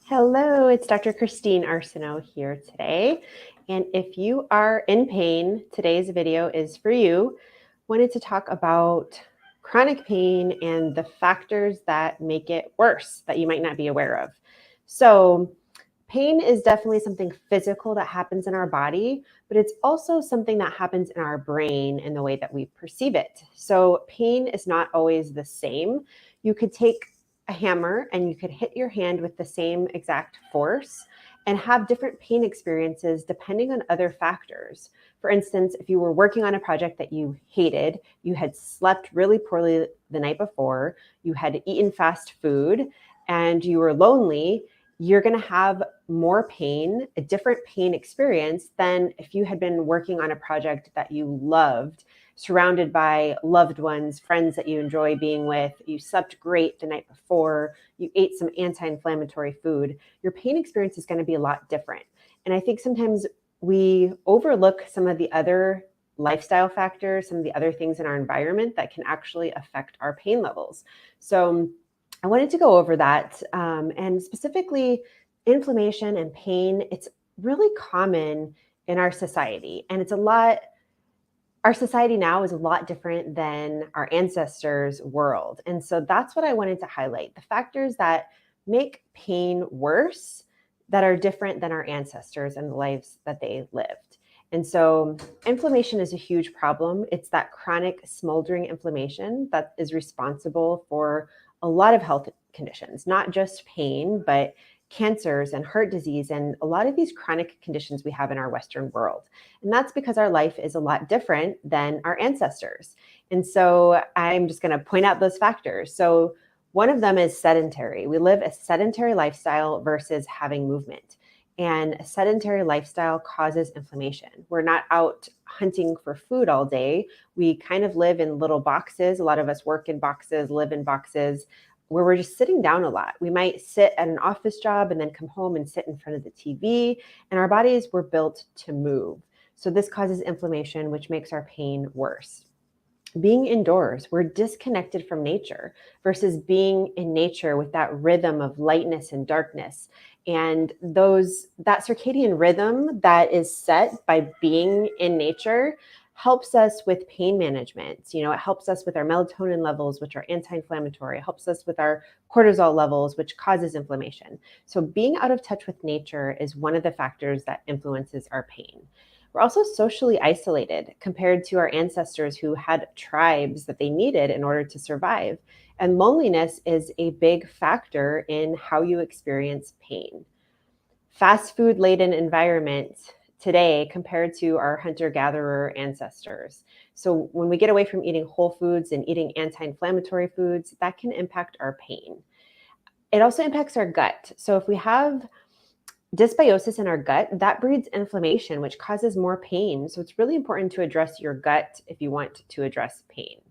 Hello, it's Dr. Christine Arsenault here today. And if you are in pain, today's video is for you. Wanted to talk about chronic pain and the factors that make it worse that you might not be aware of. So pain is definitely something physical that happens in our body, but it's also something that happens in our brain in the way that we perceive it. So pain is not always the same. You could take a hammer and you could hit your hand with the same exact force and have different pain experiences depending on other factors. For instance, if you were working on a project that you hated, you had slept really poorly the night before, you had eaten fast food, and you were lonely, you're going to have more pain, a different pain experience than if you had been working on a project that you loved, surrounded by loved ones, friends that you enjoy being with, you slept great the night before, you ate some anti-inflammatory food. Your pain experience is going to be a lot different. And I think sometimes we overlook some of the other lifestyle factors, some of the other things in our environment that can actually affect our pain levels. So I wanted to go over that, and specifically inflammation and pain. It's really common in our society, and our society now is a lot different than our ancestors' world. And so that's what I wanted to highlight, the factors that make pain worse that are different than our ancestors and the lives that they lived. And so inflammation is a huge problem. It's that chronic smoldering inflammation that is responsible for a lot of health conditions, not just pain, but cancers and heart disease and a lot of these chronic conditions we have in our Western world. And that's because our life is a lot different than our ancestors. And so I'm just going to point out those factors. So one of them is sedentary. We live a sedentary lifestyle versus having movement. And a sedentary lifestyle causes inflammation. We're not out hunting for food all day. We kind of live in little boxes. A lot of us work in boxes, live in boxes, where we're just sitting down a lot. We might sit at an office job and then come home and sit in front of the TV, and our bodies were built to move. So this causes inflammation, which makes our pain worse. Being indoors, we're disconnected from nature versus being in nature with that rhythm of lightness and darkness. And that circadian rhythm that is set by being in nature helps us with pain management. It helps us with our melatonin levels, which are anti-inflammatory. It helps us with our cortisol levels, which causes inflammation. So being out of touch with nature is one of the factors that influences our pain. We're also socially isolated compared to our ancestors who had tribes that they needed in order to survive. And loneliness is a big factor in how you experience pain. Fast food laden environment today compared to our hunter-gatherer ancestors. So when we get away from eating whole foods and eating anti-inflammatory foods, that can impact our pain. It also impacts our gut. So if we have dysbiosis in our gut, that breeds inflammation, which causes more pain. So it's really important to address your gut if you want to address pain.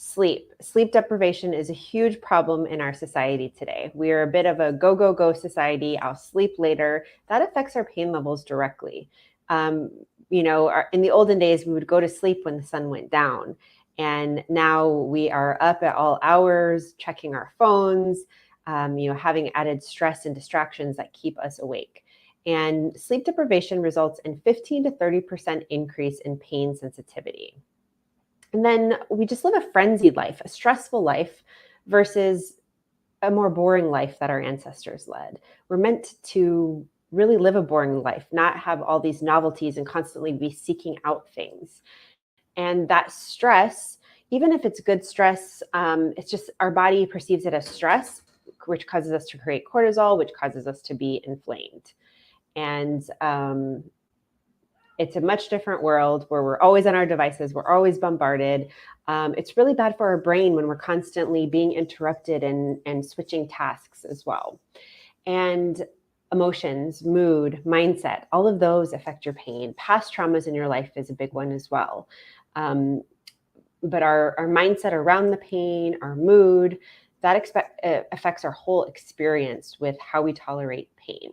Sleep deprivation is a huge problem in our society today. We are a bit of a go, go, go society. I'll sleep later. That affects our pain levels directly. In the olden days, we would go to sleep when the sun went down. And now we are up at all hours, checking our phones, having added stress and distractions that keep us awake. And sleep deprivation results in 15 to 30% increase in pain sensitivity. And then we just live a frenzied life, a stressful life versus a more boring life that our ancestors led. We're meant to really live a boring life, not have all these novelties and constantly be seeking out things. And that stress, even if it's good stress, it's just our body perceives it as stress, which causes us to create cortisol, which causes us to be inflamed. And it's a much different world where we're always on our devices. We're always bombarded. It's really bad for our brain when we're constantly being interrupted and switching tasks as well. And emotions, mood, mindset, all of those affect your pain. Past traumas in your life is a big one as well. But our mindset around the pain, our mood, that affects our whole experience with how we tolerate pain.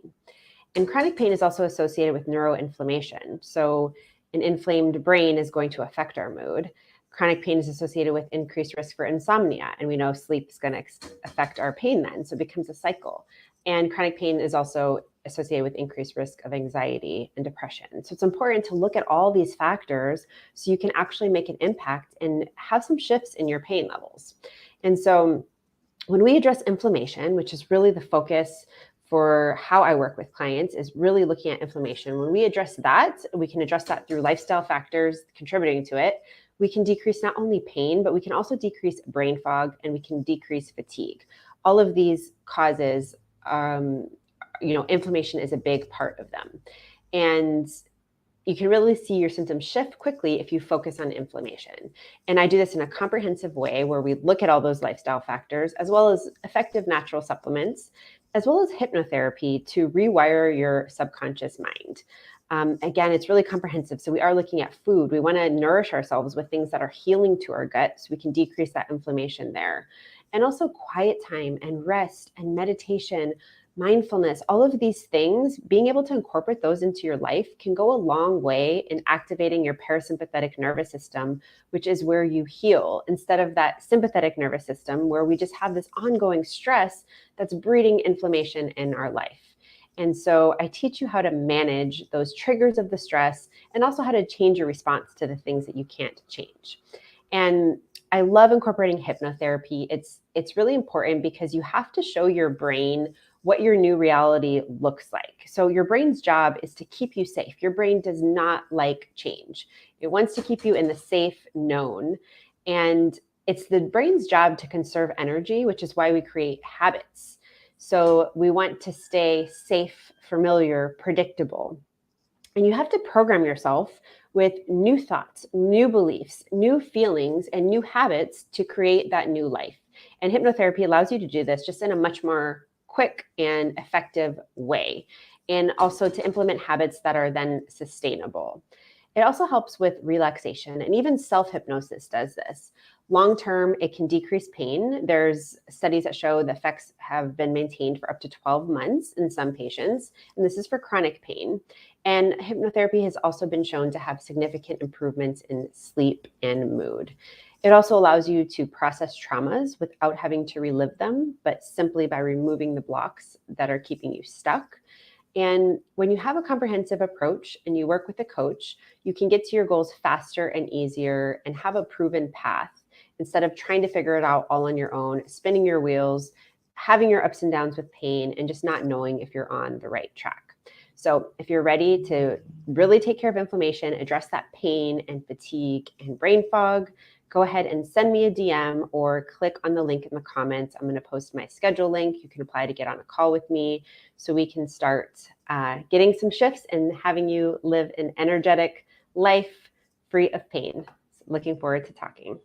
And chronic pain is also associated with neuroinflammation. So an inflamed brain is going to affect our mood. Chronic pain is associated with increased risk for insomnia, and we know sleep is going to affect our pain then, so it becomes a cycle. And chronic pain is also associated with increased risk of anxiety and depression. So it's important to look at all these factors so you can actually make an impact and have some shifts in your pain levels. And so when we address inflammation, which is really the focus for how I work with clients, is really looking at inflammation. When we address that, we can address that through lifestyle factors contributing to it. We can decrease not only pain, but we can also decrease brain fog, and we can decrease fatigue. All of these causes, inflammation is a big part of them. And you can really see your symptoms shift quickly if you focus on inflammation. And I do this in a comprehensive way where we look at all those lifestyle factors, as well as effective natural supplements, as well as hypnotherapy to rewire your subconscious mind. Again, it's really comprehensive. So we are looking at food. We want to nourish ourselves with things that are healing to our gut so we can decrease that inflammation there. And also quiet time and rest and meditation, mindfulness, all of these things, being able to incorporate those into your life can go a long way in activating your parasympathetic nervous system, which is where you heal, instead of that sympathetic nervous system where we just have this ongoing stress that's breeding inflammation in our life. And so I teach you how to manage those triggers of the stress and also how to change your response to the things that you can't change. And I love incorporating hypnotherapy. It's really important because you have to show your brain what your new reality looks like. So your brain's job is to keep you safe. Your brain does not like change. It wants to keep you in the safe known. And it's the brain's job to conserve energy, which is why we create habits. So we want to stay safe, familiar, predictable. And you have to program yourself with new thoughts, new beliefs, new feelings, and new habits to create that new life. And hypnotherapy allows you to do this just in a much more quick and effective way, and also to implement habits that are then sustainable. It also helps with relaxation, and even self-hypnosis does this. Long-term, it can decrease pain. There's studies that show the effects have been maintained for up to 12 months in some patients, and this is for chronic pain. And hypnotherapy has also been shown to have significant improvements in sleep and mood. It also allows you to process traumas without having to relive them, but simply by removing the blocks that are keeping you stuck. And when you have a comprehensive approach and you work with a coach, you can get to your goals faster and easier and have a proven path instead of trying to figure it out all on your own, spinning your wheels, having your ups and downs with pain, and just not knowing if you're on the right track. So if you're ready to really take care of inflammation, address that pain and fatigue and brain fog, go ahead and send me a DM or click on the link in the comments. I'm going to post my schedule link. You can apply to get on a call with me so we can start getting some shifts and having you live an energetic life free of pain. Looking forward to talking.